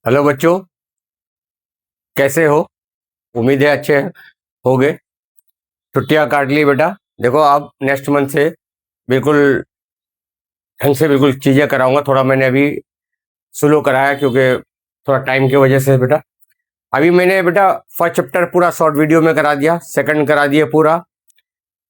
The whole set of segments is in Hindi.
हेलो बच्चों, कैसे हो? उम्मीद है अच्छे होगे। छुट्टियां काट ली बेटा। देखो अब नेक्स्ट मंथ से बिल्कुल ढंग से बिल्कुल चीज़ें कराऊंगा। थोड़ा मैंने अभी स्लो कराया क्योंकि थोड़ा टाइम की वजह से बेटा। अभी मैंने बेटा फर्स्ट चैप्टर पूरा शॉर्ट वीडियो में करा दिया, सेकंड करा दिया पूरा,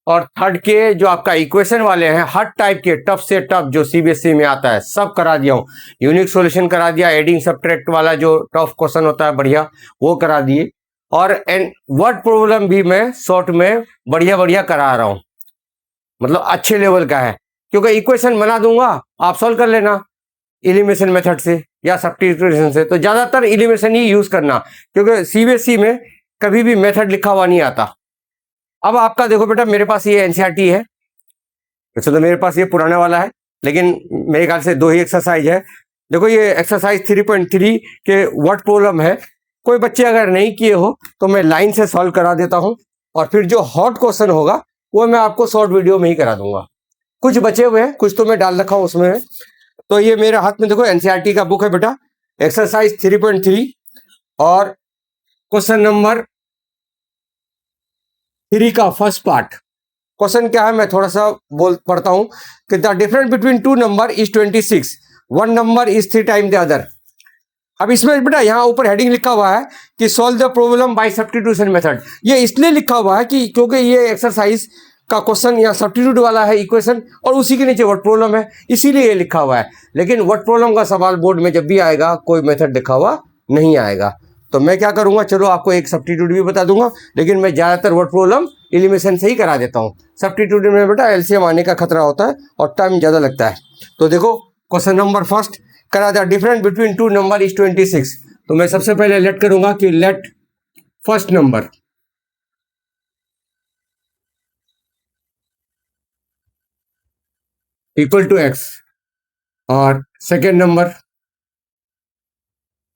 और थर्ड के जो आपका इक्वेशन वाले हैं हर टाइप के टफ से टफ जो सीबीएसई में आता है सब करा दिया हूँ। यूनिक सॉल्यूशन करा दिया, एडिंग सब्ट्रैक्ट वाला जो टफ क्वेश्चन होता है बढ़िया वो करा दिए, और एंड वर्ड प्रॉब्लम भी मैं शॉर्ट में बढ़िया बढ़िया करा रहा हूँ। मतलब अच्छे लेवल का है, क्योंकि इक्वेशन बना दूंगा, आप सॉल्व कर लेना एलिमिनेशन मेथड से या सब्स्टिट्यूशन से। तो ज्यादातर एलिमिनेशन ही यूज करना, क्योंकि सीबीएसई में कभी भी मेथड लिखा हुआ नहीं आता। अब आपका देखो बेटा, मेरे पास ये एनसीईआरटी है। वैसे तो मेरे पास ये पुराना वाला है, लेकिन मेरे ख्याल से दो ही एक्सरसाइज है। देखो ये एक्सरसाइज 3.3 के वर्ड प्रॉब्लम है। कोई बच्चे अगर नहीं किए हो तो मैं लाइन से सॉल्व करा देता हूँ, और फिर जो हॉट क्वेश्चन होगा वो मैं आपको शॉर्ट वीडियो में ही करा दूंगा। कुछ बचे हुए हैं, कुछ तो मैं डाल रखा हूँ उसमें। तो ये मेरे हाथ में देखो एनसीईआरटी का बुक है बेटा, एक्सरसाइज 3.3 और क्वेश्चन नंबर 3 का फर्स्ट पार्ट। क्वेश्चन क्या है मैं थोड़ा सा पढ़ता हूं कि the difference between two number is 26, one number is 3 time the other. अब इसमें बेटा यहाँ ऊपर हेडिंग लिखा हुआ है कि solve the problem by substitution method. ये इसलिए लिखा हुआ है कि क्योंकि ये एक्सरसाइज का क्वेश्चन या सब्स्टिट्यूट वाला है इक्वेशन, और उसी के नीचे वर्ड प्रॉब्लम है, इसीलिए ये लिखा हुआ है। लेकिन वर्ड प्रॉब्लम का सवाल बोर्ड में जब भी आएगा कोई मेथड लिखा हुआ नहीं आएगा। तो मैं क्या करूंगा, चलो आपको एक सब्स्टिट्यूट भी बता दूंगा, लेकिन मैं ज्यादातर वर्ड प्रॉब्लम एलिमिनेशन से ही करा देता हूँ। सब्स्टिट्यूट में बेटा एलसीएम आने का खतरा होता है और टाइम ज्यादा लगता है। तो देखो क्वेश्चन नंबर फर्स्ट करा था, difference between two number is 26। तो मैं सबसे पहले लेट करूंगा कि let first number equal to x, और सेकेंड नंबर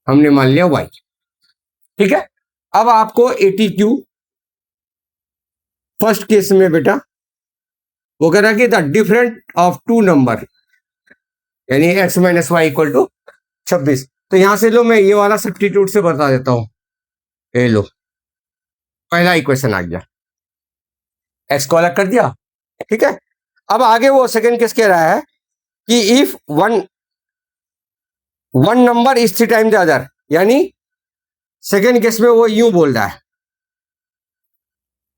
हमने मान लिया वाई। ठीक है। अब आपको एटीक्यू फर्स्ट केस में बेटा वो कह रहा है कि the different of two number यानी X minus Y equal to 26। तो यहां से लो, मैं ये वाला सब्स्टिट्यूट से बता देता हूं। ये लो, पहला इक्वेशन आ गया, एक्स को अलग कर दिया। ठीक है। अब आगे वो सेकेंड केस कह रहा है कि if one number is 3 time the other, यानी सेकेंड केस में वो यूं बोल रहा है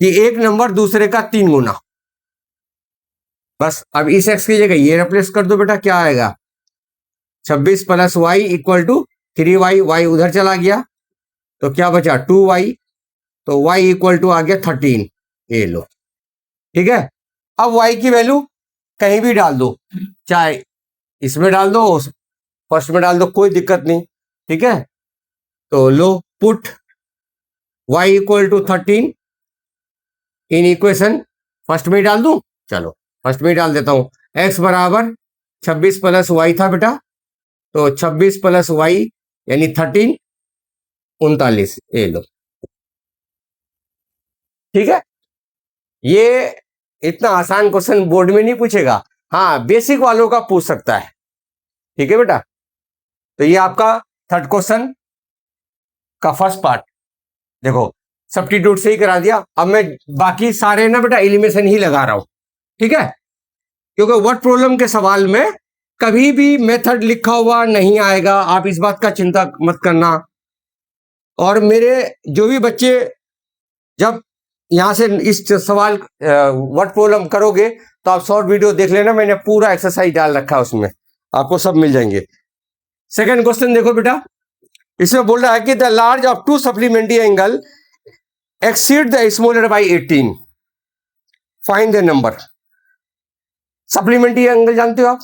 कि एक नंबर दूसरे का 3 गुना। बस अब इस एक्स की जगह ये रिप्लेस कर दो बेटा, क्या आएगा 26 plus y equal to 3y। Y उधर चला गया तो क्या बचा 2y, तो y इक्वल टू आ गया 13। ये लो। ठीक है। अब y की वैल्यू कहीं भी डाल दो, चाहे इसमें डाल दो, फर्स्ट में डाल दो, कोई दिक्कत नहीं। ठीक है। तो लो, put y equal to 13 in equation. First में ही डाल दूं, चलो फर्स्ट में ही डाल देता हूं। x बराबर 26 प्लस वाई था बेटा, तो 26 प्लस वाई यानी 13, 39। ये लो। ठीक है। ये इतना आसान क्वेश्चन बोर्ड में नहीं पूछेगा, हाँ बेसिक वालों का पूछ सकता है। ठीक है बेटा। तो ये आपका थर्ड क्वेश्चन का फर्स्ट पार्ट। देखो सब्स्टिट्यूट से ही करा दिया। अब मैं बाकी सारे ना बेटा एलिमिनेशन ही लगा रहा हूं। ठीक है। क्योंकि वर्ड प्रॉब्लम के सवाल में कभी भी मेथड लिखा हुआ नहीं आएगा, आप इस बात का चिंता मत करना। और मेरे जो भी बच्चे जब यहां से इस सवाल वर्ड प्रॉब्लम करोगे तो आप शॉर्ट वीडियो देख लेना, मैंने पूरा एक्सरसाइज डाल रखा है उसमें, आपको सब मिल जाएंगे। सेकंड क्वेश्चन देखो बेटा, इसमें बोल रहा है कि the large of two supplementary angle exceed the smaller by 18, find the number. Supplementary angle जानते हो आप,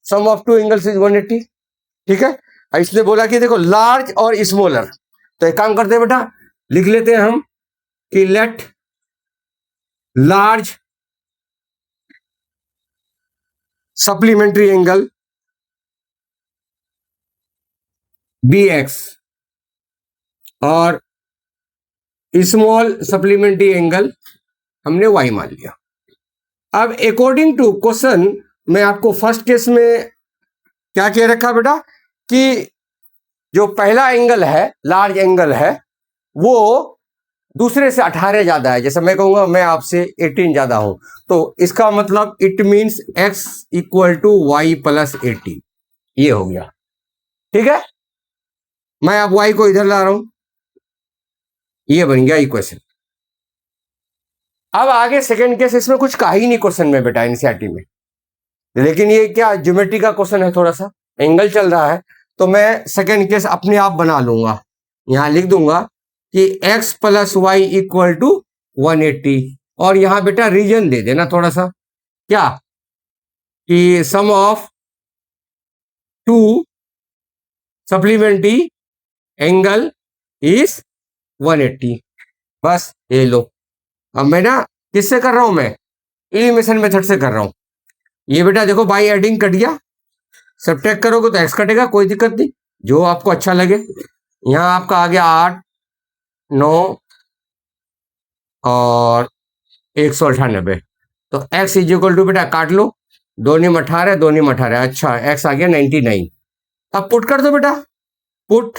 सम ऑफ टू एंगल्स इज 180। ठीक है। इसने बोला कि देखो लार्ज और स्मॉलर, तो एक काम करते हैं बेटा, लिख लेते हैं हम कि let large supplementary angle b x और स्मॉल सप्लीमेंट्री एंगल हमने वाई मान लिया। अब अकॉर्डिंग टू क्वेश्चन मैं आपको फर्स्ट केस में क्या कह रखा बेटा कि जो पहला एंगल है, लार्ज एंगल है, वो दूसरे से 18 ज्यादा है। जैसे मैं कहूंगा मैं आपसे 18 ज्यादा हूं, तो इसका मतलब it means x equal to y plus 18। ये हो गया, ठीक है। मैं अब y को इधर ला रहा हूं, ये बन गया इक्वेशन। अब आगे सेकंड केस, इसमें कुछ कहा ही नहीं क्वेश्चन में बेटा एनसीईआरटी में, लेकिन ये क्या ज्योमेट्री का क्वेश्चन है, थोड़ा सा एंगल चल रहा है, तो मैं सेकंड केस अपने आप बना लूंगा। यहां लिख दूंगा कि x plus y equal to 180, और यहां बेटा रीजन दे देना थोड़ा सा, क्या कि sum of two supplementary angle is 180। बस ये लो। अब मैं ना किससे कर रहा हूं, मैं एलिमिनेशन मेथड से कर रहा हूं। ये बेटा देखो बाई एडिंग कट गया, सब्ट्रैक्ट करोगे तो एक्स कटेगा, कोई दिक्कत नहीं, जो आपको अच्छा लगे। यहां आपका आ गया 8, 9 और 198, तो x इज इक्वल टू बेटा काट लो, 2 नीम 18, 2 नीम 18, अच्छा x आ गया 99। अब पुट कर दो बेटा, पुट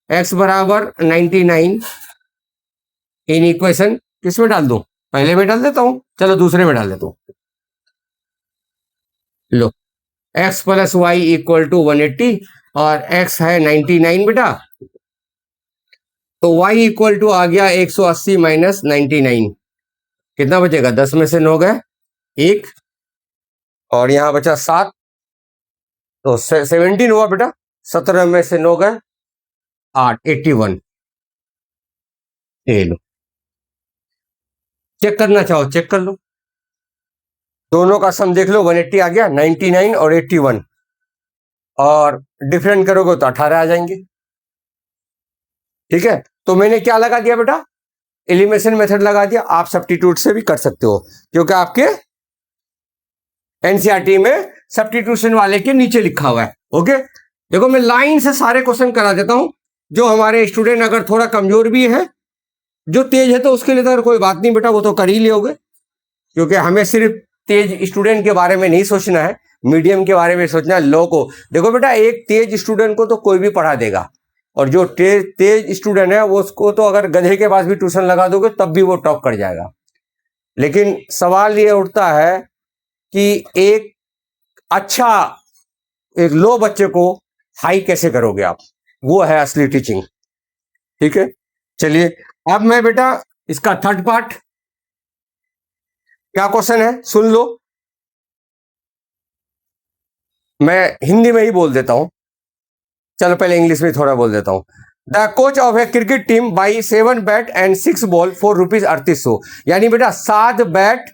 x बराबर 99 इन इक्वेशन, किस में डाल दूं, पहले में डाल देता हूं, चलो दूसरे में डाल देता हूं। लो, x plus y equal to 180 और x है 99 बेटा, तो y इक्वल टू आ गया 180 माइनस 99, कितना बचेगा, 10 में से 9 गए 1, और यहां बचा 7, तो 17 हुआ बेटा, 17 में से 9 गए 8, 81। ये लो, चेक करना चाहो चेक कर लो, दोनों का सम देख लो, 180 आ गया, 99 और 81, और डिफरेंट करोगे तो 18 आ जाएंगे, ठीक है। तो मैंने क्या लगा दिया बेटा, एलिमिनेशन मेथड लगा दिया। आप सब्स्टिट्यूट से भी कर सकते हो, क्योंकि आपके एनसीईआरटी में सब्स्टिट्यूशन वाले के नीचे लिखा हुआ है। ओके, देखो मैं लाइन से सारे क्वेश्चन करा देता हूं, जो हमारे स्टूडेंट अगर थोड़ा कमजोर भी है, जो तेज है तो उसके लिए तो कोई बात नहीं बेटा, वो तो कर ही लोगे, क्योंकि हमें सिर्फ तेज स्टूडेंट के बारे में नहीं सोचना है, मीडियम के बारे में सोचना है। लो को देखो बेटा, एक तेज स्टूडेंट को तो कोई भी पढ़ा देगा, और जो तेज स्टूडेंट है वो उसको तो अगर गधे के पास भी ट्यूशन लगा दोगे तब भी वो टॉप कर जाएगा। लेकिन सवाल ये उठता है कि एक अच्छा एक लो बच्चे को हाई कैसे करोगे आप, वो है असली टीचिंग, ठीक है। चलिए अब मैं बेटा इसका थर्ड पार्ट, क्या क्वेश्चन है सुन लो, मैं हिंदी में ही बोल देता हूं, चलो पहले इंग्लिश में थोड़ा बोल देता हूं। The coach of A cricket team by 7 bat and 6 ball for rupees 3800, यानी बेटा 7 बैट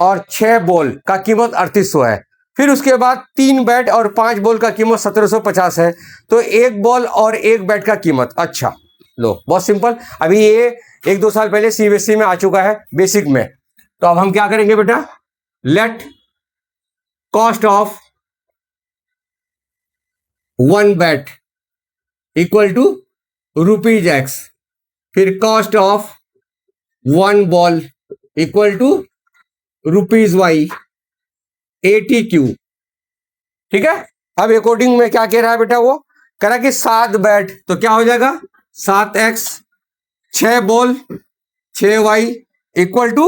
और 6 बॉल का कीमत 3800 है। फिर उसके बाद 3 बैट और 5 बॉल का कीमत 1750 है, तो 1 बॉल और 1 बैट का कीमत, अच्छा लो बहुत सिंपल। अभी ये 1-2 साल पहले सीबीएसई में आ चुका है बेसिक में, तो अब हम क्या करेंगे बेटा, let cost of 1 bat equal to rupees X, फिर cost of 1 ball equal to rupees Y 80 Q, ठीक है। अब अकॉर्डिंग में क्या कह रहा है बेटा, वो कह रहा है कि 7 बैट तो क्या हो जाएगा 7x, 6 ball 6y equal to,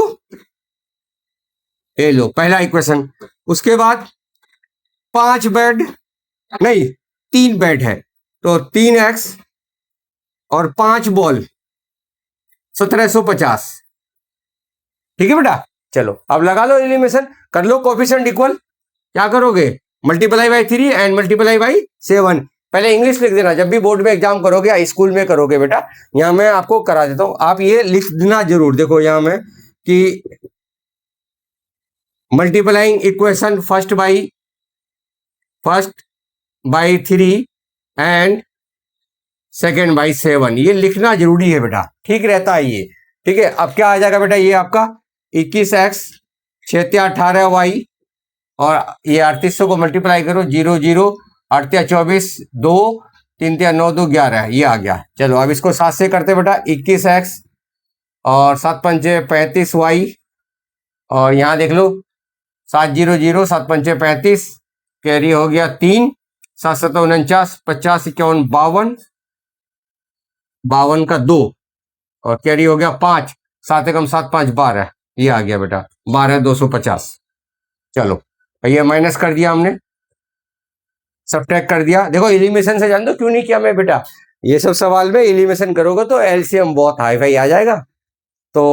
ये लो पहला इक्वेशन। उसके बाद 5 बैट नहीं 3 बैट है, तो 3x और 5 बॉल 1750, ठीक है बेटा। चलो अब लगा लो एलिमिनेशन, कर लो कोफिशिएंट इक्वल, क्या करोगे, multiply by 3 and multiply by 7। पहले इंग्लिश लिख देना, जब भी बोर्ड में एग्जाम करोगे या स्कूल में करोगे बेटा, यहां मैं आपको करा देता हूं, आप ये लिख देना जरूर। देखो यहां में कि multiplying equation first by 3 and second by 7, ये लिखना जरूरी है बेटा, ठीक रहता है ये, ठीक है। अब क्या आ जाएगा बेटा, ये आपका 21x 6 18 y, और ये 3800 को मल्टीप्लाई करो, 0 0 8 24 2 3 9 2 11, ये आ गया। चलो अब इसको 7 से करते बेटा, 21x और 7 पंचे 35y, और यहाँ देख लो 7 0 0 7 पंचे 35, कैरी हो गया 3, 7 7 49, 50 51 52, 52 का 2 और कैरी हो गया 5, 7 एकम 7 5 12, ये आ गया बेटा 12,250। चलो ये माइनस कर दिया हमने, सब्ट्रैक्ट कर दिया। देखो एलिमिनेशन से जान दो क्यों नहीं किया मैं बेटा, ये सब सवाल में एलिमिनेशन करोगे तो एलसीएम बहुत हाई फाई आ जाएगा। तो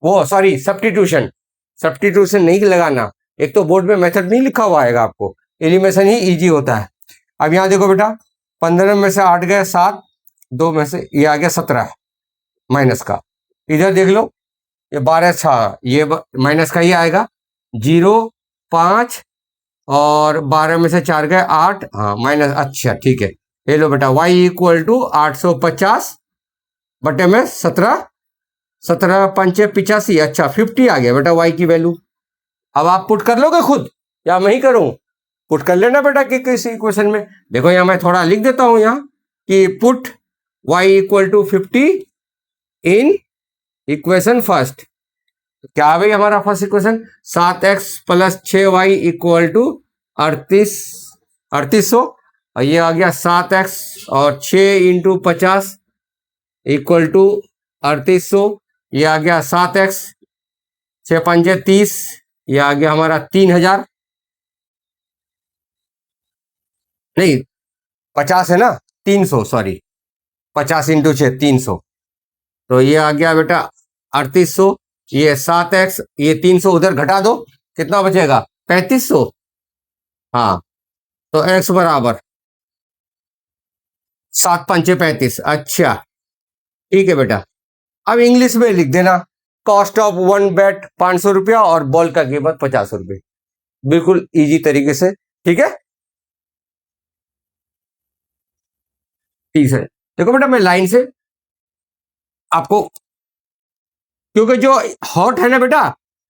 वो सॉरी सब्स्टिट्यूशन, सब्स्टिट्यूशन नहीं लगाना, एक तो बोर्ड में मेथड नहीं लिखा हुआ आएगा आपको, एलिमिनेशन ही इजी होता है। अब यहाँ देखो बेटा 15 में से 8 गए 7, 2 में से ये आ गया 17 माइनस का। इधर देख लो ये 12 6, ये माइनस का ही आएगा 0 5 और 12 में से 4 गए 8, हाँ माइनस, अच्छा ठीक है। ये लो बेटा y इक्वल टू 850 बटे में 17, 17 पंचे 85, अच्छा 50 आ गया बेटा y की वैल्यू। अब आप पुट कर लोगे खुद या मैं ही करूं? पुट कर लेना बेटा कि किसी इक्वेशन में। देखो यहाँ मैं थोड़ा लिख देता हूं यहाँ कि put y equal to 50 in equation first. क्या है भाई हमारा first equation? 7x plus 6y equal to 3800, और ये आ गया 7x और 6 इंटू 50 इक्वल टू 3800, ये आ गया 7x 6 पंजे 30, ये आ गया हमारा 3000, नहीं 50 है ना, 300 सॉरी, 50 इंटू 6 300, तो ये आ गया बेटा 3800, ये 7x, ये 300 उधर घटा दो, कितना बचेगा 3500, हाँ तो x बराबर 7 पंचे 35, अच्छा ठीक है बेटा। अब इंग्लिश में लिख देना कॉस्ट ऑफ 1 बैट 500 रुपया और बॉल का कीमत 50 रुपये, बिल्कुल इजी तरीके से, ठीक है। ठीक है देखो बेटा मैं लाइन से आपको, क्योंकि जो हॉट है ना बेटा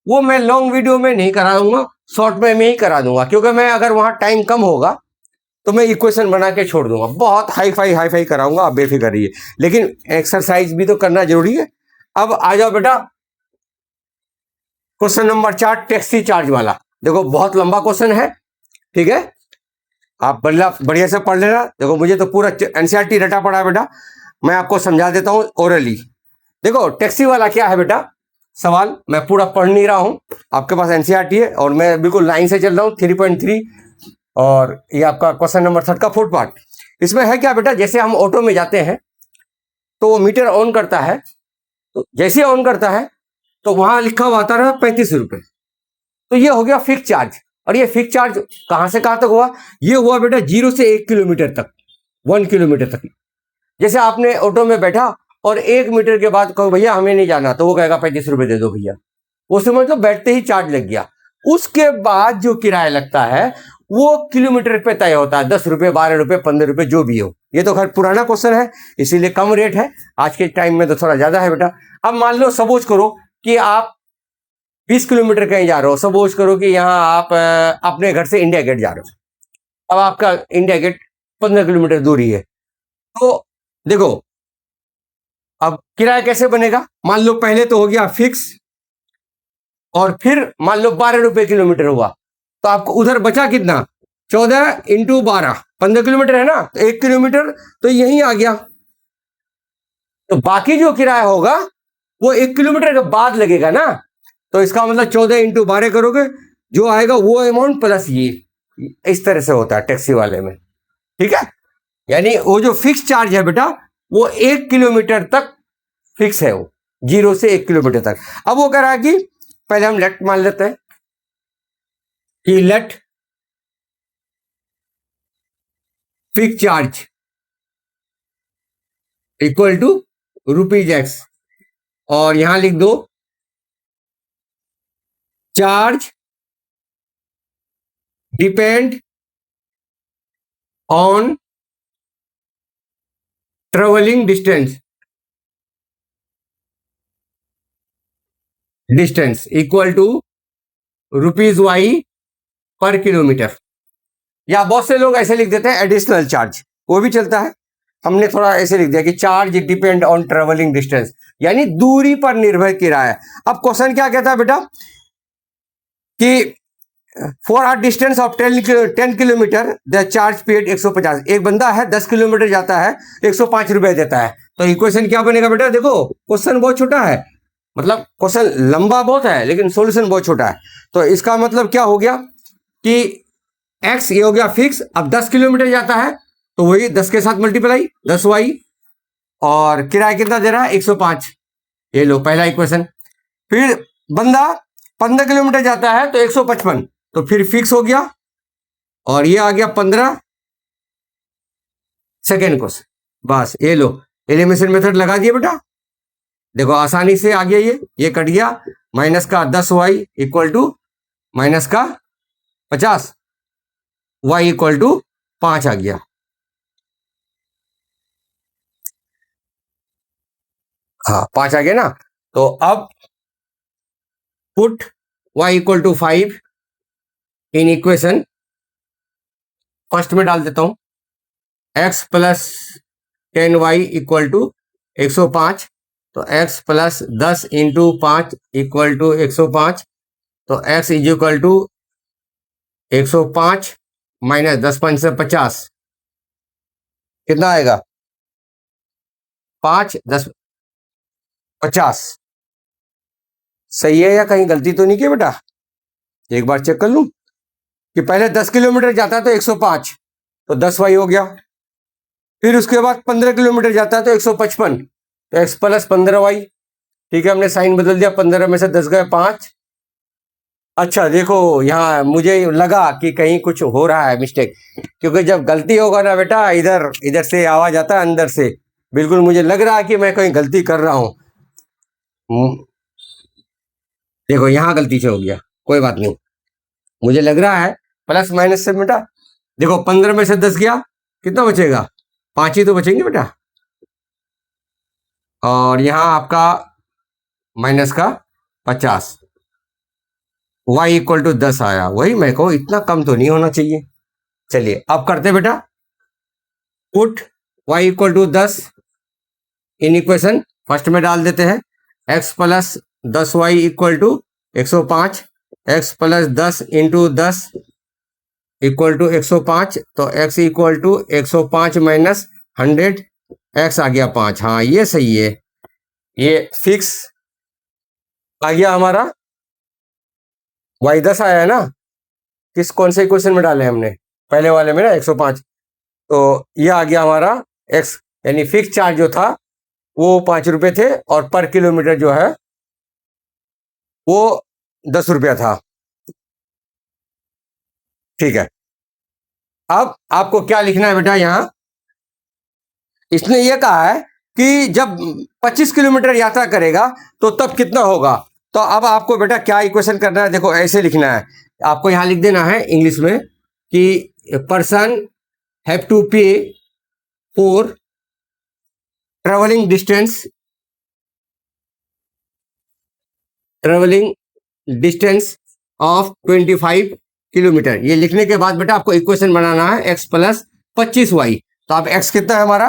वो मैं लॉन्ग वीडियो में नहीं करा दूंगा, शॉर्ट में मैं ही करा दूंगा, क्योंकि मैं अगर वहां टाइम कम होगा तो मैं इक्वेशन बना के छोड़ दूंगा, बहुत हाई फाई कराऊंगा, आप बेफिक्र रहिए, लेकिन एक्सरसाइज भी तो करना जरूरी है। अब आ जाओ बेटा क्वेश्चन नंबर 4 टैक्सी चार्ज वाला। देखो बहुत लंबा क्वेश्चन है, ठीक है, आप बढ़िया से पढ़ लेना। देखो मुझे तो पूरा एनसीईआरटी रटा पड़ा है बेटा, मैं आपको समझा देता हूं ओरली। देखो टैक्सी वाला क्या है बेटा सवाल, मैं पूरा पढ़ नहीं रहा हूं, आपके पास एनसीईआरटी है और मैं बिल्कुल लाइन से चल रहा हूं 3.3, और ये आपका क्वेश्चन नंबर 3 का फोर्थ पार्ट। इसमें है क्या बेटा, जैसे हम ऑटो में जाते हैं तो वो मीटर ऑन करता है, तो जैसे ऑन करता है तो वहां लिखा हुआ आता है 35 रुपए, तो ये हो गया फिक्स चार्ज। और ये फिक्स चार्ज कहां से कहां तक हुआ? ये हुआ बेटा 0 से 1 किलोमीटर तक, 1 किलोमीटर तक। जैसे आपने ऑटो में बैठा और 1 मीटर के बाद कहो भैया हमें नहीं जाना, तो वो कहेगा 35 रुपए दे दो भैया, वो समझ लो बैठते ही चार्ज लग गया। उसके बाद जो किराया लगता है वो किलोमीटर पे तय होता है, 10 रुपए 12 रुपए 15 रुपए जो भी हो। ये तो खैर पुराना क्वेश्चन है इसीलिए कम रेट है, आज के टाइम में तो थोड़ा ज्यादा है बेटा। अब मान लो सपोज करो कि आप 20 किलोमीटर कहीं जा रहे हो, सपोज करो कि यहाँ आप अपने घर से इंडिया गेट जा रहे हो, अब आपका इंडिया गेट 15 किलोमीटर दूरी है, तो देखो अब किराया कैसे बनेगा। मान लो पहले तो हो गया फिक्स, और फिर मान लो 12 रुपए किलोमीटर हुआ, तो आपको उधर बचा कितना, 14 इंटू 12, 15 किलोमीटर है ना, तो 1 किलोमीटर तो यहीं आ गया, तो बाकी जो किराया होगा वो 1 किलोमीटर के बाद लगेगा ना, तो इसका मतलब 14 इंटू 12 करोगे जो आएगा वो अमाउंट प्लस ये, इस तरह से होता है टैक्सी वाले में, ठीक है। यानी वो जो फिक्स चार्ज है बेटा वो 1 किलोमीटर तक फिक्स है, वो 0 से 1 किलोमीटर तक। अब वो कह रहा है कि पहले हम लेट मान लेते हैं कि let fix charge equal to ₹x, और यहां लिख दो charge depend on travelling distance equal to ₹y per kilometre. या बहुत से लोग ऐसे लिख देते हैं एडिशनल चार्ज, वो भी चलता है, हमने थोड़ा ऐसे लिख दिया कि charge depend on travelling distance, यानी दूरी पर निर्भर किराया। अब क्वेश्चन क्या कहता है बेटा कि for r distance of 10 kilometre the charge paid 150। एक बंदा है 10 किलोमीटर जाता है 105 रुपए देता है। तो इक्वेशन क्या बनेगा बेटा? देखो क्वेश्चन बहुत छोटा है, मतलब क्वेश्चन लंबा बहुत है लेकिन सॉल्यूशन बहुत छोटा है। तो इसका मतलब क्या हो गया कि x ये हो गया फिक्स। अब 10 किलोमीटर जाता है तो वही 10 के साथ मल्टीप्लाई 10y, और किराया कितना दे रहा है? 105। ये लो पहला इक्वेशन। फिर बंदा 15 किलोमीटर जाता है तो 155, तो फिर फिक्स हो गया, और ये आ गया 15। सेकेंड क्वेश्चन, बस ये लो एलिमिनेशन मेथड लगा दिए बेटा। देखो आसानी से आ गया, ये कट गया, माइनस का 10y इक्वल टू माइनस का 50, y इक्वल टू 5 आ गया। हाँ 5 आ गया ना। तो अब put y equal to 5 in equation, first में डाल देता हूं x plus 10y equal to 105। तो x plus 10 into 5 equal to 105। तो x is equal to 105 minus 10 5 से 50, कितना आएगा? 5 10 50। सही है या कहीं गलती तो नहीं की बेटा? एक बार चेक कर लूं कि पहले 10 किलोमीटर जाता है तो 105, तो 10y हो गया। फिर उसके बाद 15 किलोमीटर जाता है तो 155, तो x प्लस 15y। ठीक है, हमने साइन बदल दिया, 15 में से 10 गए 5। अच्छा देखो यहाँ मुझे लगा कि कहीं कुछ हो रहा है मिस्टेक, क्योंकि जब गलती होगा ना बेटा इधर इधर से आवाज आता है अंदर से, बिल्कुल मुझे लग रहा है कि मैं कहीं गलती कर रहा हूँ। देखो यहाँ गलती से हो गया, कोई बात नहीं, मुझे लग रहा है प्लस माइनस से बेटा। देखो 15 में से 10 गया, कितना बचेगा? 5 ही तो बचेंगे बेटा। और यहाँ आपका माइनस का 50, y इक्वल टू 10 आया। वही मैं कहूँ इतना कम तो नहीं होना चाहिए। चलिए अब करते बेटा, put y equal to 10 in equation, first में डाल देते हैं x plus 10y equal to 105, x plus 10 into 10 equal to 105। तो x equal to 105 minus 100, x आ गया 5। हाँ ये सही है, ये फिक्स आ गया हमारा। y 10 आया है ना, किस कौन से इक्वेशन में डाले हमने? पहले वाले में ना 105। तो ये आ गया हमारा x, यानी फिक्स चार्ज जो था वो 5 रुपए थे, और पर किलोमीटर जो है वो 10 रुपया था। ठीक है, अब आपको क्या लिखना है बेटा? यहां इसने ये कहा है कि जब 25 किलोमीटर यात्रा करेगा तो तब कितना होगा। तो अब आपको बेटा क्या इक्वेशन करना है? देखो ऐसे लिखना है, आपको यहां लिख देना है इंग्लिश में कि पर्सन हैव टू पे for travelling distance of 25 kilometre. ये लिखने के बाद बेटा आपको इक्वेशन बनाना है x प्लस 25y। तो अब x कितना है हमारा?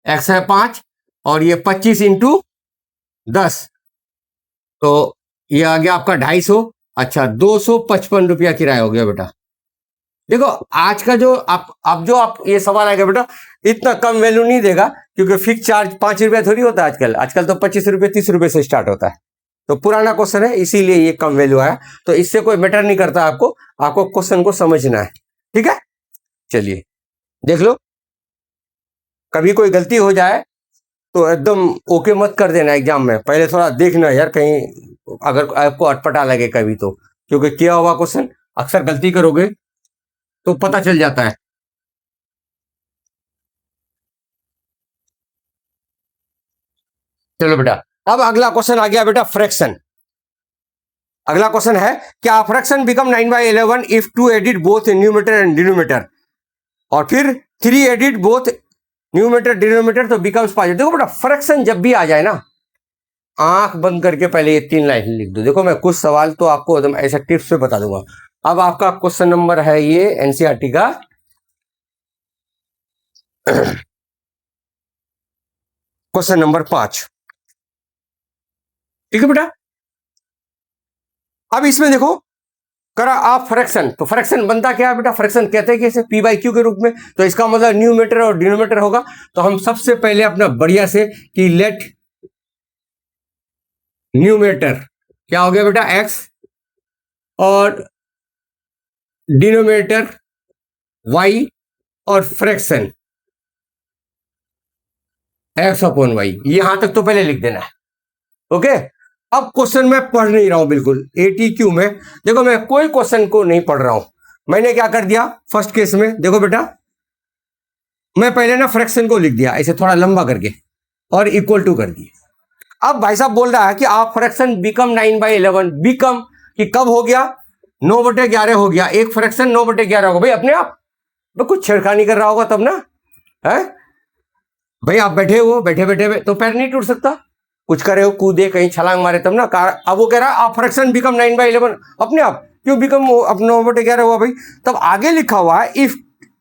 x है 5, और ये 25 इंटू 10, तो ये आ गया आपका 250। अच्छा 255 रुपया किराया हो गया बेटा। देखो आज का जो आप ये सवाल आएगा बेटा, इतना कम वैल्यू नहीं देगा, क्योंकि फिक्स चार्ज 5 रुपया थोड़ी होता है आजकल। आजकल तो 25 रुपये 30 रुपये से स्टार्ट होता है। तो पुराना क्वेश्चन है इसीलिए ये कम वैल्यू आया। तो इससे कोई मैटर नहीं करता, आपको क्वेश्चन को समझना है। ठीक है, चलिए देख लो, कभी कोई गलती हो जाए तो एकदम ओके मत कर देना एग्जाम में, पहले थोड़ा देखना यार, कहीं अगर आपको अटपटा लगे कभी तो, क्योंकि किया हुआ क्वेश्चन अक्सर गलती करोगे तो पता चल जाता है। चलो बेटा, अब अगला क्वेश्चन आ गया बेटा फ्रैक्शन। अगला क्वेश्चन है, क्या fraction become 9/11 if 2 edit both numerator and denominator, और फिर 3 एडिट बोथ न्यूमरेटर डिनोमिनेटर तो बिकम्स 5। देखो बेटा फ्रैक्शन जब भी आ जाए ना, आंख बंद करके पहले ये 3 लाइन लिख दो। देखो मैं कुछ सवाल तो आपको एकदम ऐसा टिप्स पे बता दूंगा। अब आपका क्वेश्चन नंबर है ये एनसीईआरटी का क्वेश्चन नंबर 5। ठीक है बेटा, अब इसमें देखो करा आप फ्रैक्शन, तो फ्रैक्शन बनता क्या है बेटा, फ्रैक्शन कहते हैं कि इसे पी बाई क्यू के रूप में, तो इसका मतलब न्यूमेटर और डिनोमिनेटर होगा। तो हम सबसे पहले अपना बढ़िया से कि लेट न्यूमेटर क्या हो गया बेटा एक्स और डिनोमिनेटर वाई और फ्रैक्शन एक्स अपॉन वाई, यहां तक तो पहले लिख देना है। ओके, अब क्वेश्चन मैं पढ़ नहीं रहा हूं बिल्कुल एटीक्यू में। देखो मैं कोई क्वेश्चन को नहीं पढ़ रहा हूं, मैंने क्या कर दिया फर्स्ट केस में, देखो बेटा मैं पहले ना फ्रैक्शन को लिख दिया ऐसे थोड़ा लंबा करके और इक्वल टू कर दिया। अब भाई साहब बोल रहा है कि आप फ्रैक्शन बिकम 9/11, बिकम कि कब हो गया 9/11 हो गया, एक फ्रैक्शन 9/11 होगा भाई अपने आप, तो कुछ छेड़खानी कर रहा होगा तब ना है भाई, आप बैठे हो बैठे बैठे तो पैर नहीं टूट सकता, कुछ करे हो कूदे कहीं छलांग मारे तब ना कार। अब वो कह रहा है आप फ्रैक्शन बिकम 9/11 अपने आप, क्यों बिकम अब 9/11 हुआ भाई, तब आगे लिखा हुआ है इफ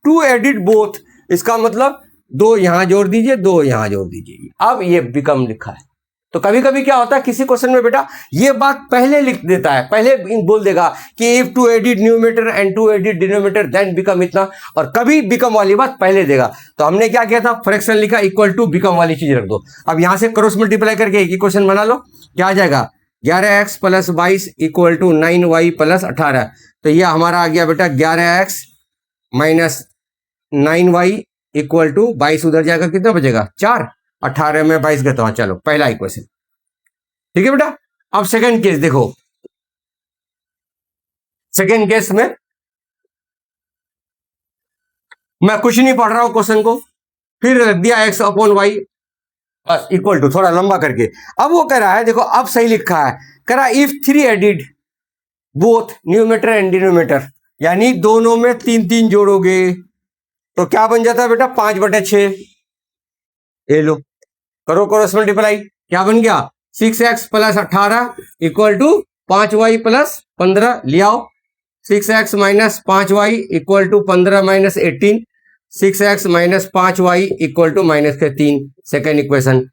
टू एडिट बोथ, इसका मतलब दो यहां जोड़ दीजिए दो यहां जोड़ दीजिए, अब ये बिकम लिखा है। तो कभी कभी क्या होता है किसी क्वेश्चन में बेटा ये बात पहले लिख देता है, पहले बोल देगा कि if two added numerator and two added denominator then become इतना, और कभी बिकम वाली बात पहले देगा। तो हमने क्या किया था फ्रैक्शन लिखा इक्वल टू बिकम वाली चीज रख दो। अब यहां से क्रॉस मल्टीप्लाई करके एक इक्वेशन बना लो, क्या आ जाएगा 11x plus 22 equal to 9y plus 18। तो ये हमारा आ गया बेटा 11x minus 9y equal to 22, उधर जाएगा कितना बचेगा 4, 18 में 22 गया तो चलो पहला इक्वेशन ठीक है बेटा। अब सेकंड केस देखो, सेकंड केस में मैं कुछ नहीं पढ़ रहा हूं क्वेश्चन को, फिर रख दिया x अपॉन वाई बस इक्वल टू थोड़ा लंबा करके। अब वो कह रहा है देखो अब सही लिखा है, कह रहा if 3 added both numerator and denominator, यानी दोनों में 3 जोड़ोगे तो क्या बन जाता है बेटा 5/6, ये लो करो क्रॉस मल्टीप्लाई, क्या बन गया 6x plus 18 equal to 5y plus 15, ले आओ 6x minus 5y equal to 15 minus 18, 6x minus 5y equal to -3, second equation.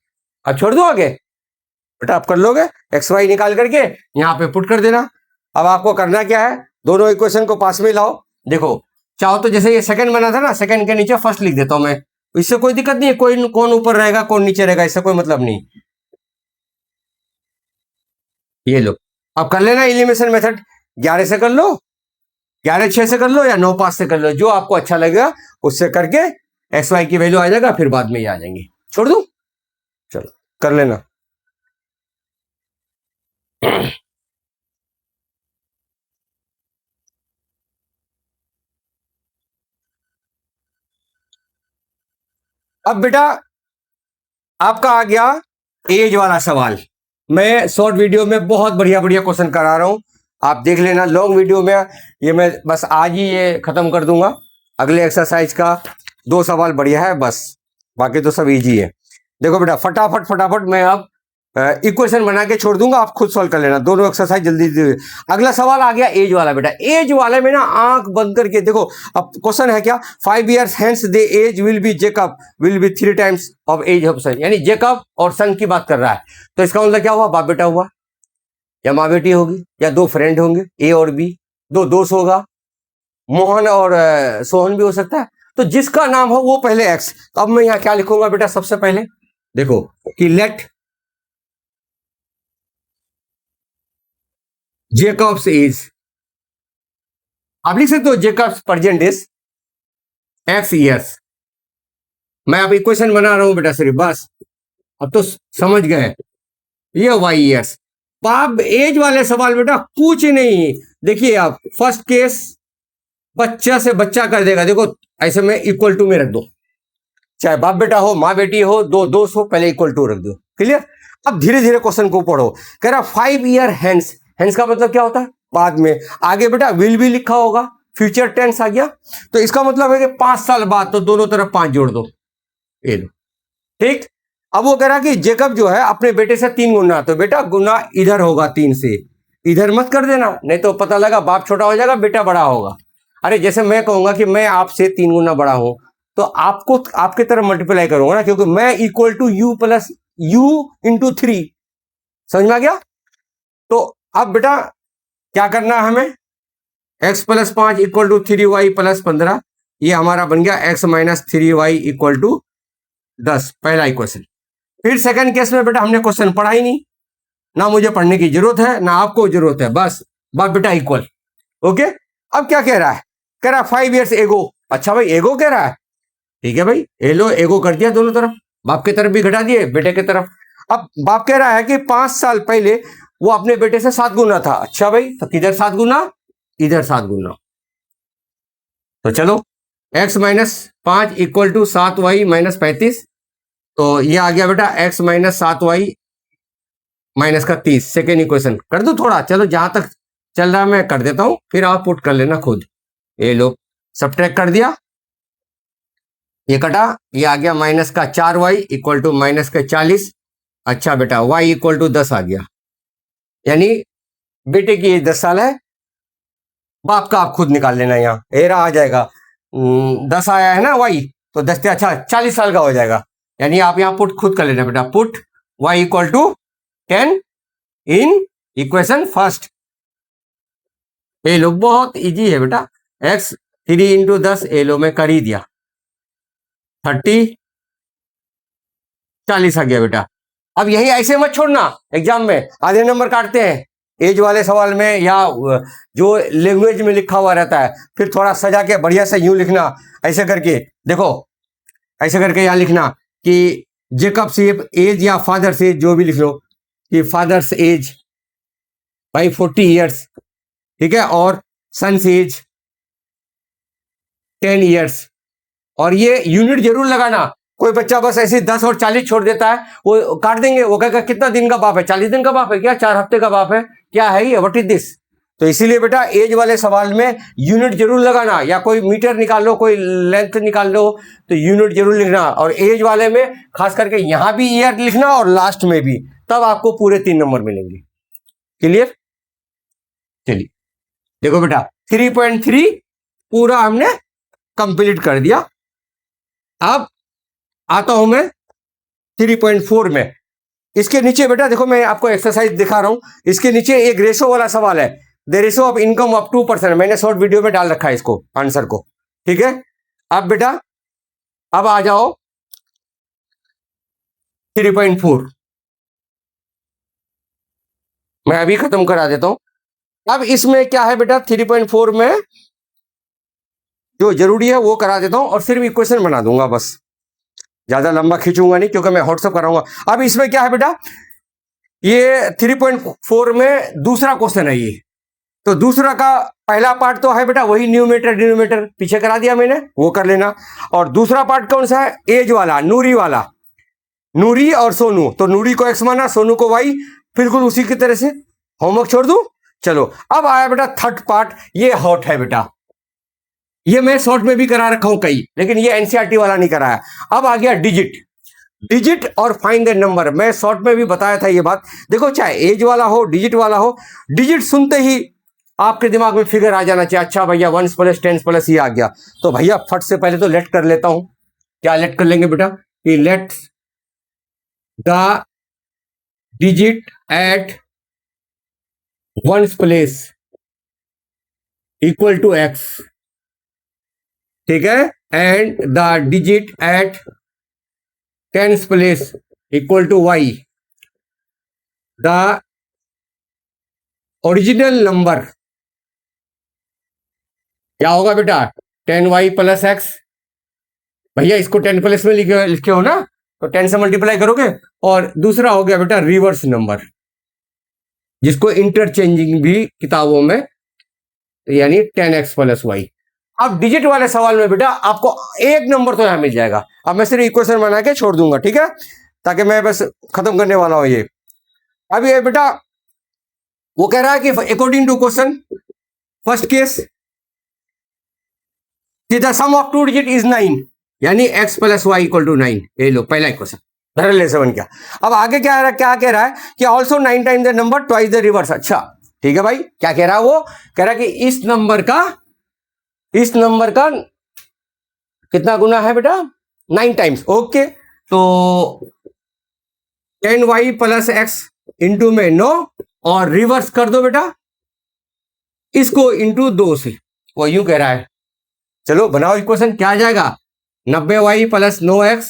अब छोड़ दो आगे बेटा, आप कर लोगे एक्स वाई निकाल करके यहां पे पुट कर देना। अब आपको करना क्या है, दोनों इक्वेशन को पास में लाओ, देखो चाहो तो जैसे ये सेकंड बना था ना, सेकंड के नीचे फर्स्ट लिख देता हूं मैं, इससे कोई दिक्कत नहीं है, कोई कौन ऊपर रहेगा कौन नीचे रहेगा इससे कोई मतलब नहीं। ये लो अब कर लेना एलिमिनेशन मेथड, 11 से कर लो, 11/6 से कर लो या 9/5 से कर लो, जो आपको अच्छा लगेगा उससे करके एक्स वाई की वैल्यू आ जाएगा, फिर बाद में ये आ जाएंगे। छोड़ दू, चलो कर लेना। अब बेटा आपका आ गया एज वाला सवाल, मैं शॉर्ट वीडियो में बहुत बढ़िया बढ़िया क्वेश्चन करा रहा हूं, आप देख लेना। लॉन्ग वीडियो में ये मैं बस आज ही ये खत्म कर दूंगा, अगले एक्सरसाइज का 2 सवाल बढ़िया है बस, बाकी तो सब इजी है। देखो बेटा फटाफट फटाफट मैं अब इक्वेशन बना के छोड़ दूंगा, आप खुद सॉल्व कर लेना दोनों एक्सरसाइज जल्दी जल्दी। अगला सवाल आ गया एज वाला बेटा, एज वाले में ना आंख बंद करके देखो। अब क्वेश्चन है क्या 5 years hence the age will be Jacob will be 3 times of age of son, यानी जेकब और सन की बात कर रहा है। तो इसका मतलब क्या हुआ, बाप बेटा हुआ या माँ बेटी होगी या 2 फ्रेंड होंगे ए और बी, 2 दोस्त होगा, मोहन और सोहन भी हो सकता है। तो जिसका नाम हो वो पहले एक्स। तो अब मैं यहाँ क्या लिखूंगा बेटा, सबसे पहले देखो कि लेट जेकब्स एज, आप लिख सकते हो Jacob's present is x years. मैं अब इक्वेशन बना रहा हूं बेटा सिर्फ बस, अब तो समझ गए, ये वाई ईयर्स। आप एज वाले सवाल बेटा कुछ नहीं, देखिए आप फर्स्ट केस बच्चा से बच्चा कर देगा, देखो ऐसे में इक्वल टू में रख दो, चाहे बाप बेटा हो माँ बेटी हो 2 दोस्त हो, पहले इक्वल टू रख दो, क्लियर। अब धीरे धीरे क्वेश्चन को पढ़ो, कह रहा 5 year hence, हेंस का मतलब क्या होता है बाद में, आगे बेटा विल भी लिखा होगा, फ्यूचर टेंस आ गया, तो इसका मतलब है कि 5 साल बाद, तो दोनों तरफ 5 जोड़ दो, ये लो ठीक। अब वो कह रहा कि जेकब जो है अपने बेटे से 3 गुना, तो बेटा गुना इधर होगा 3 से, इधर मत कर देना नहीं तो पता लगा बाप छोटा हो जाएगा बेटा बड़ा होगा। अरे जैसे मैं कहूंगा कि मैं आपसे 3 गुना बड़ा हूं, तो आपको आपके तरफ मल्टीप्लाई करूंगा ना, क्योंकि मैं equal to u plus u into 3, समझ में आ गया। तो अब बेटा क्या करना है हमें, x plus 5 equal to 3y plus 15, ये हमारा बन गया x minus 3y equal to 10, पहला इक्वेशन। फिर सेकंड केस में बेटा हमने क्वेश्चन पढ़ा ही नहीं, ना मुझे पढ़ने की जरूरत है ना आपको जरूरत है, बस बाप बेटा इक्वल। ओके, अब क्या कह रहा है, कह रहा है 5 years एगो। अच्छा भाई एगो कह रहा है, ठीक है भाई, एलो एगो कर दिया दोनों तरफ, बाप की तरफ भी घटा दिए बेटे की तरफ। अब बाप कह रहा है कि 5 साल पहले वो अपने बेटे से 7 गुना था। अच्छा भाई, तो किधर 7 गुना, इधर 7 गुना। तो चलो x minus 5 equal to 7y minus 35, तो ये आ गया बेटा x माइनस 7y माइनस का 30। सेकेंड इक्वेशन कर दो थोड़ा, चलो जहां तक चल रहा है मैं कर देता हूं, फिर आप पुट कर लेना खुद। ये लो सब्ट्रैक्ट कर दिया, ये कटा, ये आ गया माइनस का 4y इक्वल टू माइनस का 40। अच्छा बेटा y इक्वल टू 10 आ गया, यानी बेटे की एज 10 साल है, बाप का आप खुद निकाल लेना, यहाँ एरा आ जाएगा 10 आया है ना y, तो 10 से अच्छा 40 साल का हो जाएगा, यानी आप यहाँ पुट खुद कर लेना बेटा, put y equal to 10 in equation first. ये लो बहुत इजी है बेटा, x 3 इंटू 10 ये लो मैं कर ही दिया, 30 40 आ गया बेटा। अब यही ऐसे मत छोड़ना, एग्जाम में आधे नंबर काटते हैं एज वाले सवाल में, या जो लैंग्वेज में लिखा हुआ रहता है, फिर थोड़ा सजा के बढ़िया से यूं लिखना, ऐसे करके देखो, ऐसे करके यहाँ लिखना कि जेकब्स एज या फादर्स एज, जो भी लिख लो कि फादर्स एज भाई 40 ईयर्स, ठीक है, और सन्स एज 10 ईयर्स, और ये यूनिट जरूर लगाना। कोई बच्चा बस ऐसे 10 और 40 छोड़ देता है, वो काट देंगे, वो कहेगा कितना दिन का बाप है, 40 दिन का बाप है क्या, 4 हफ्ते का बाप है क्या है ये, व्हाट इज दिस। तो इसीलिए बेटा एज वाले सवाल में यूनिट जरूर लगाना, या कोई मीटर निकाल लो, कोई लेंथ निकाल लो, तो यूनिट जरूर लिखना। और एज वाले में खास करके यहां भी ईयर लिखना और लास्ट में भी, तब आपको पूरे 3 नंबर मिलेंगे। क्लियर, चलिए देखो बेटा 3.3 पूरा हमने कंप्लीट कर दिया। अब आता हूं मैं 3.4 में, इसके नीचे बेटा देखो मैं आपको एक्सरसाइज दिखा रहा हूं, इसके नीचे एक रेशो वाला सवाल है, the ratio of income of 2%, मैंने शॉर्ट वीडियो में डाल रखा है इसको आंसर को, ठीक है। अब बेटा अब आ जाओ 3.4, मैं अभी खत्म करा देता हूं। अब इसमें क्या है बेटा 3.4 में जो जरूरी है वो करा देता हूं, और सिर्फ इक्वेशन बना दूंगा, बस ज्यादा लंबा खींचूंगा नहीं क्योंकि मैं व्हाट्सएप कराऊंगा। अब इसमें क्या है बेटा, ये 3.4 में दूसरा क्वेश्चन है ये, तो दूसरा का पहला पार्ट तो है बेटा वही न्यूमेटर डिनोमिनेटर पीछे करा दिया मैंने, वो कर लेना। और दूसरा पार्ट कौन सा है, एज वाला, नूरी वाला, नूरी और सोनू, तो नूरी को एक्स माना, सोनू को वाई, बिल्कुल उसी की तरह से। होमवर्क छोड़ दूं, चलो अब आया बेटा थर्ड पार्ट, ये हॉट है बेटा, ये मैं शॉर्ट में भी करा रखा हूं कई, लेकिन ये एनसीईआरटी वाला नहीं कराया। अब आ गया डिजिट, डिजिट और फाइंड द नंबर, मैं शॉर्ट में भी बताया था ये बात। देखो चाहे एज वाला हो डिजिट वाला हो, डिजिट सुनते ही आपके दिमाग में फिगर आ जाना चाहिए, अच्छा भैया 1 प्लस 10 प्लस ये आ गया, तो भैया फट से पहले तो लेट कर लेता हूं। क्या लेट कर लेंगे बेटा, कि let the digit at 1 place equal to x, ठीक है, and the digit at 10 place equal to y, the original number क्या होगा बेटा 10y प्लस एक्स, भैया इसको 10 प्लस में लिखे हो ना, तो 10 से मल्टीप्लाई करोगे। और दूसरा हो गया बेटा रिवर्स नंबर, जिसको इंटरचेंजिंग भी किताबों में, यानी 10x प्लस वाई। अब डिजिट वाले सवाल में बेटा आपको एक नंबर तो यहां मिल जाएगा, अब मैं सिर्फ इक्वेशन बना के छोड़ दूंगा, ठीक है, ताकि मैं बस खत्म करने वाला हूं ये। अब ये बेटा वो कह रहा है कि according to question first case the sum of 2 digit is 9, यानी x plus y equal to 9, ये लो पहला इक्वेशन धरल ले 7 क्या। अब आगे क्या कह रहा है कि also 9 time the number twice the reverse. अच्छा ठीक है भाई, क्या कह रहा है वो, कह रहा है कि इस नंबर का कितना गुना है बेटा 9 टाइम्स। ओके, तो 10y प्लस एक्स इंटू में 9, और रिवर्स कर दो बेटा इसको इंटू 2 से, वो यूं कह रहा है। चलो बनाओ इक्वेशन, क्या आ जाएगा 90y प्लस 9x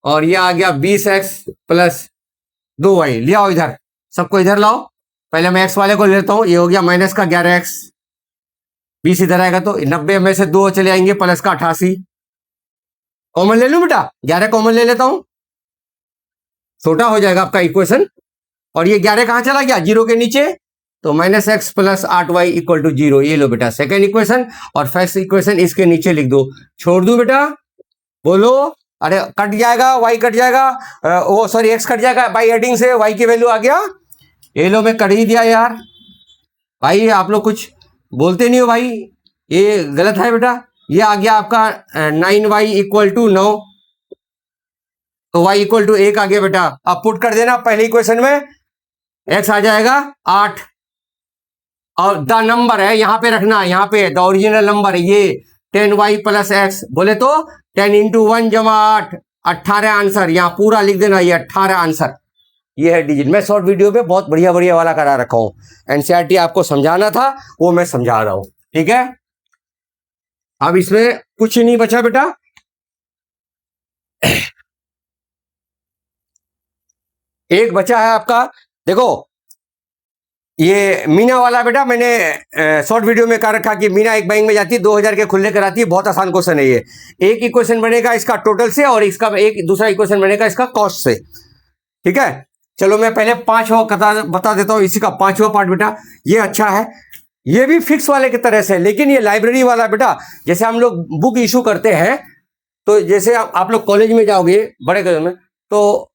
और ये आ गया 20x प्लस 2y। ले आओ इधर, सबको इधर लाओ। पहले मैं x वाले को लेता हूं, ये हो गया माइनस का 11x, 20 इधर आएगा तो 90 में से 2 चले आएंगे, प्लस का 88। कॉमन ले लूं बेटा, 11 कॉमन ले लेता हूं, छोटा हो जाएगा आपका इक्वेशन। और ये 11 कहां चला गया, 0 के नीचे, तो minus x plus 8y equal to 0। ये लो बेटा सेकेंड इक्वेशन, और फर्स्ट इक्वेशन इसके नीचे लिख दो। छोड़ दू बेटा, बोलो। अरे कट जाएगा, y कट जाएगा, वो सॉरी x कट जाएगा बाई एडिंग से, y की वैल्यू आ गया। ये लो मैं कर ही दिया यार। भाई आप लोग कुछ बोलते नहीं हो भाई, ये गलत है बेटा। ये आ गया आपका 9y इक्वल टू 9, तो y इक्वल टू 1 आ गया बेटा। अब पुट कर देना पहले इक्वेशन में, x आ जाएगा 8, और द नंबर है यहां पे रखना, यहां पे द ओरिजिनल नंबर ये 10y प्लस एक्स, बोले तो 10 इंटू 1 जमा 8, 18 आंसर। यहां पूरा लिख देना, ये 18 आंसर। ये है डिजिट। मैं शॉर्ट वीडियो पे बहुत बढ़िया बढ़िया वाला करा रखा हूं, एनसीईआरटी आपको समझाना था वो मैं समझा रहा हूं, ठीक है। अब इसमें कुछ नहीं बचा बेटा। एक बचा है आपका, देखो ये मीना वाला बेटा, मैंने शॉर्ट वीडियो में कह रखा कि मीना एक बैंक में जाती है, 2000 के खुले कराती है। बहुत आसान क्वेश्चन है ये। एक इक्वेशन बनेगा इसका टोटल से, और इसका एक दूसरा इक्वेशन बनेगा इसका कॉस्ट से, ठीक है। चलो मैं पहले पांचवा बता देता हूं, इसी का पांचवा पार्ट बेटा। ये अच्छा है, ये भी फिक्स वाले की तरह से, लेकिन ये लाइब्रेरी वाला बेटा। जैसे हम लोग बुक इशू करते हैं, तो जैसे आप लोग कॉलेज में जाओगे बड़े कॉलेज में, तो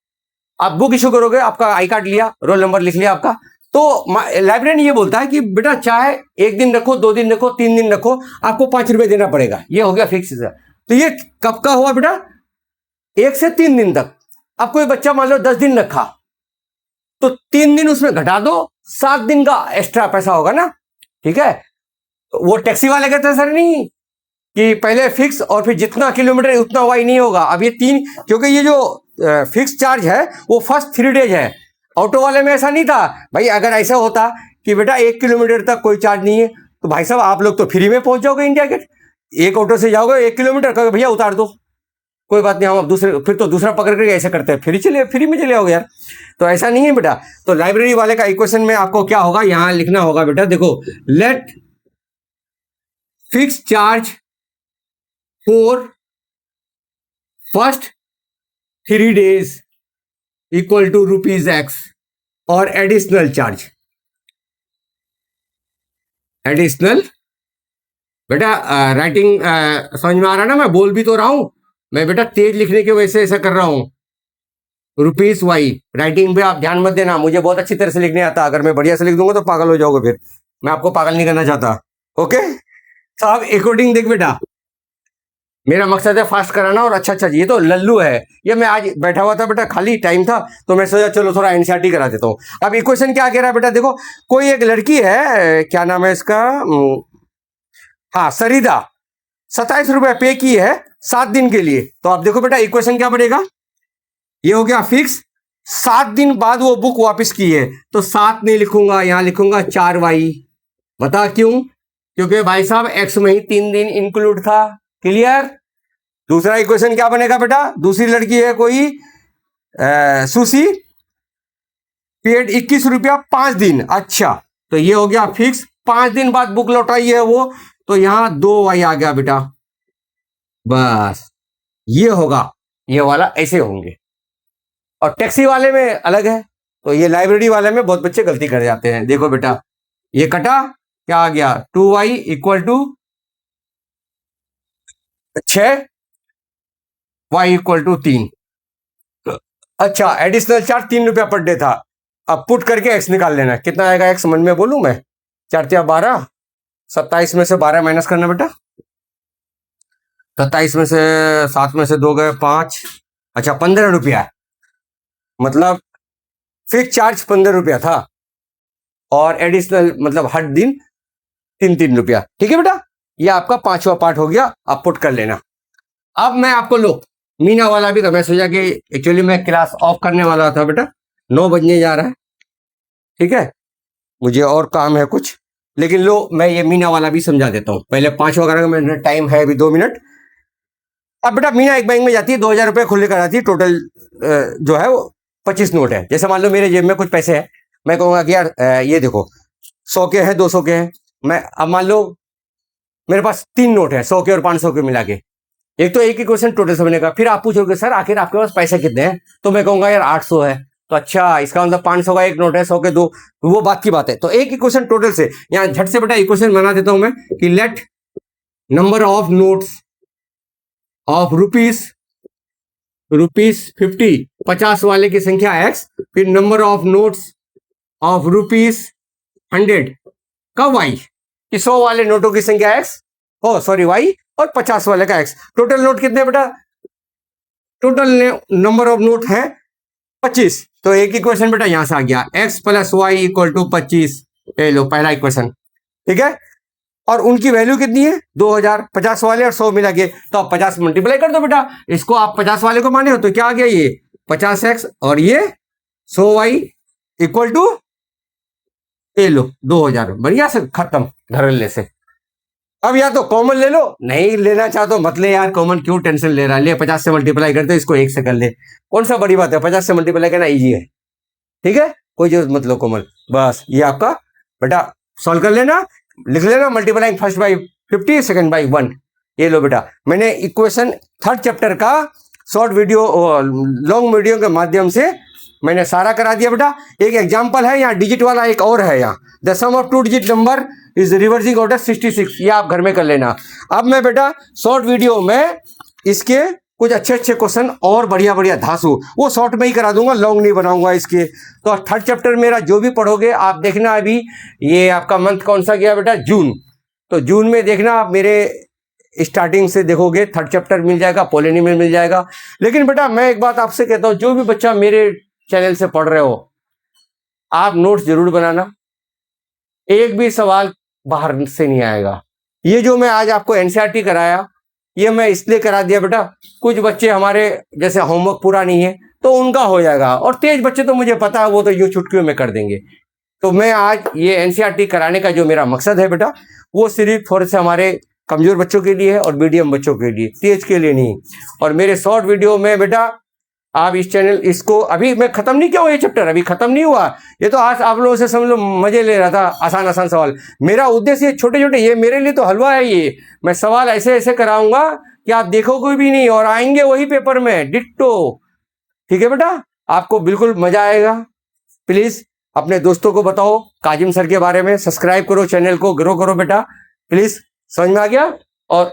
आप बुक इशू करोगे, आपका आई कार्ड लिया, रोल नंबर लिख लिया आपका, तो लाइब्रेरियन ये बोलता है कि बेटा चाहे 1 दिन रखो, 2 दिन रखो, 3 दिन रखो, आपको 5 रुपए देना पड़ेगा। ये हो गया फिक्स। तो ये कब का हुआ बेटा, 1 से 3 दिन तक। अब कोई बच्चा मान लो 10 दिन रखा, तो 3 दिन उसमें घटा दो, 7 दिन का एक्स्ट्रा पैसा होगा ना, ठीक है। वो टैक्सी वाले कहते हैं सर नहीं कि पहले फिक्स और फिर जितना किलोमीटर उतना वाई नहीं होगा। अब ये 3, क्योंकि ये जो फिक्स चार्ज है वो फर्स्ट 3 डेज है। ऑटो वाले में ऐसा नहीं था भाई। अगर ऐसा होता कि बेटा 1 किलोमीटर तक कोई चार्ज नहीं है, तो भाई साहब आप लोग तो फ्री में पहुंच जाओगे इंडिया गेट। एक ऑटो से जाओगे 1 किलोमीटर, कहोगे भैया उतार दो, कोई बात नहीं, हम दूसरे, फिर तो दूसरा पकड़ करके ऐसे करते हैं, फ्री में चले आओगे यार। तो ऐसा नहीं है बेटा। तो लाइब्रेरी वाले का इक्वेशन में आपको क्या होगा, यहां लिखना होगा बेटा, देखो, let fix charge for first 3 days equal to ₹X, और एडिशनल चार्ज, एडिशनल बेटा राइटिंग समझ में आ रहा ना, मैं बोल भी तो रहा हूं, मैं बेटा तेज लिखने की वजह से ऐसा कर रहा हूं। ₹Y राइटिंग पे आप ध्यान मत देना, मुझे बहुत अच्छी तरह से लिखने आता। अगर मैं बढ़िया से लिख दूंगा तो पागल हो जाओगे, फिर मैं आपको पागल नहीं करना चाहता, ओके। तो आप अकॉर्डिंग देख बेटा, मेरा मकसद है फास्ट कराना और अच्छा। ये तो लल्लू है, ये मैं आज बैठा हुआ था बेटा, खाली टाइम था, तो मैं सोचा चलो थोड़ा एनसीईआरटी करा देता हूँ। अब इक्वेशन क्या कह रहा है बेटा, देखो कोई एक लड़की है, क्या नाम है इसका, हाँ सरिता, 27 रुपए पे की है 7 दिन के लिए। तो आप देखो बेटा इक्वेशन क्या बनेगा, ये हो गया फिक्स, 7 दिन बाद वो बुक वापस की है, तो 7 नहीं लिखूंगा, यहां लिखूंगा 4y। बता क्यों, क्योंकि भाई साहब एक्स में ही 3 दिन इंक्लूड था। क्लियर। दूसरा इक्वेशन क्या बनेगा बेटा, दूसरी लड़की है कोई सुशी, पेड 21 रुपया 5 दिन। अच्छा, तो ये हो गया फिक्स, 5 दिन बाद बुक लौटाई है वो, तो यहां 2y आ गया बेटा, बस ये होगा। ये वाला ऐसे होंगे, और टैक्सी वाले में अलग है। तो ये लाइब्रेरी वाले में बहुत बच्चे गलती कर जाते हैं। देखो बेटा ये कटा, क्या आ गया, 2y equal to 6, y equal to 3। अच्छा, एडिशनल चार्ज 3 रुपया पर डे था। अब पुट करके x निकाल लेना, कितना आएगा x, मन में बोलूं मैं, 4 या 12, 27 में से 12 माइनस करना बेटा, 27 में से 7 में से 2 गए 5, अच्छा 15 रुपया, मतलब फिक्स चार्ज 15 रुपया था, और एडिशनल मतलब हर दिन 3-3 रुपया। ठीक है बेटा, ये आपका 5वां पार्ट हो गया। आप पुट कर लेना। अब मैं आपको लो मीना वाला भी, तो मैं सोचा कि एक्चुअली मैं क्लास ऑफ करने वाला था बेटा, 9 बजने जा रहा है, ठीक है, मुझे और काम है कुछ, लेकिन लो मैं ये मीना वाला भी समझा देता हूँ। पहले 5 वगैरह का टाइम है अभी 2 मिनट। अब बेटा मीना एक बैंक में जाती है, 2,000 रुपये खुले कराती है, टोटल जो है वो 25 नोट है। जैसे मान लो मेरे जेब में कुछ पैसे है, मैं कहूँगा कि यार ये देखो 100 के हैं, 200 के हैं। मैं अब मान लो मेरे पास 3 नोट है, 100 के और 500 के मिला के। एक तो एक ही क्वेश्चन टोटल समझने का। फिर आप पूछोगे सर आखिर आपके पास पैसे कितने हैं, तो मैं कहूंगा यार 800 है। तो अच्छा इसका मतलब 500 का एक नोट है, 100 के 2, वो बात की बात है। तो एक ही क्वेश्चन टोटल से यहाँ झट से बेटा इक्वेशन बना देता हूं मैं कि let number of notes of rupees 50, 50 वाले की संख्या x, फिर number of notes of rupees 100 का y, 100 वाले नोटों की संख्या x, सॉरी y, और 50 वाले का x। टोटल नोट कितने बेटा? टोटल नंबर ऑफ नोट है 25। तो एक इक्वेशन बेटा यहां से आ गया, x + y = 25। ये लो पहला इक्वेशन, ठीक है। और उनकी वैल्यू कितनी है? 2000। 50 वाले और 100 मिला के, तो आप 50 मल्टीप्लाई कर दो बेटा। इसको आप 50 वाले को माने हो तो क्या आ गया, ये 50x और ये 100y = ये लो 2000। बढ़िया से खत्म धरल्ले से। अब या तो कॉमन ले लो, नहीं लेना चाहो तो मत ले यार, कॉमन क्यों टेंशन ले रहा है। ले 50 से मल्टीप्लाई करते, इसको 1 से कर ले, कौन सा बड़ी बात है, 50 से मल्टीप्लाई करना इजी है, ठीक है। कोई जरूरत मत लो कॉमन, बस ये आपका बेटा सॉल्व कर लेना, लिख लेना multiplying first by 50 second by 1। ये लो बेटा मैंने इक्वेशन 3rd चैप्टर का शॉर्ट वीडियो लॉन्ग वीडियो के माध्यम से मैंने सारा करा दिया बेटा। एक एग्जांपल है यहाँ डिजिट वाला, एक और है यहाँ, the sum of 2 digit number is reversing order 66। ये आप घर में कर लेना। अब मैं बेटा शॉर्ट वीडियो में इसके कुछ अच्छे अच्छे क्वेश्चन और बढ़िया बढ़िया धांसू वो शॉर्ट में ही करा दूंगा, लॉन्ग नहीं बनाऊंगा इसके। तो 3rd चैप्टर मेरा जो भी पढ़ोगे आप देखना। अभी ये आपका मंथ कौन सा गया बेटा, जून। तो जून में देखना आप मेरे स्टार्टिंग से देखोगे, 3rd चैप्टर मिल जाएगा, पोलेनी में मिल जाएगा। लेकिन बेटा मैं एक बात आपसे कहता हूं, जो भी बच्चा मेरे चैनल से पढ़ रहे हो आप नोट्स जरूर बनाना, एक भी सवाल बाहर से नहीं आएगा। ये जो मैं आज आपको एनसीईआरटी कराया, ये मैं इसलिए करा दिया बेटा, कुछ बच्चे हमारे जैसे होमवर्क पूरा नहीं है तो उनका हो जाएगा, और तेज बच्चे तो मुझे पता है वो तो यूं चुटकियों में कर देंगे। तो मैं आज ये एनसीईआरटी कराने का जो मेरा मकसद है बेटा, वो सिर्फ थोड़े से हमारे कमजोर बच्चों के लिए है और मीडियम बच्चों के लिए, तेज के लिए नहीं। और मेरे शॉर्ट वीडियो में बेटा आप इस चैनल इसको अभी मैं खत्म नहीं किया हूँ, ये चैप्टर अभी खत्म नहीं हुआ। ये तो आज आप लोगों से समझ लो मजे ले रहा था, आसान आसान सवाल। मेरा उद्देश्य छोटे छोटे, ये मेरे लिए तो हलवा है। ये मैं सवाल ऐसे ऐसे कराऊंगा कि आप देखोगे भी नहीं और आएंगे वही पेपर में डिट्टो, ठीक है बेटा। आपको बिल्कुल मजा आएगा। प्लीज अपने दोस्तों को बताओ काजिम सर के बारे में, सब्सक्राइब करो, चैनल को ग्रो करो बेटा प्लीज। समझ में आ गया? और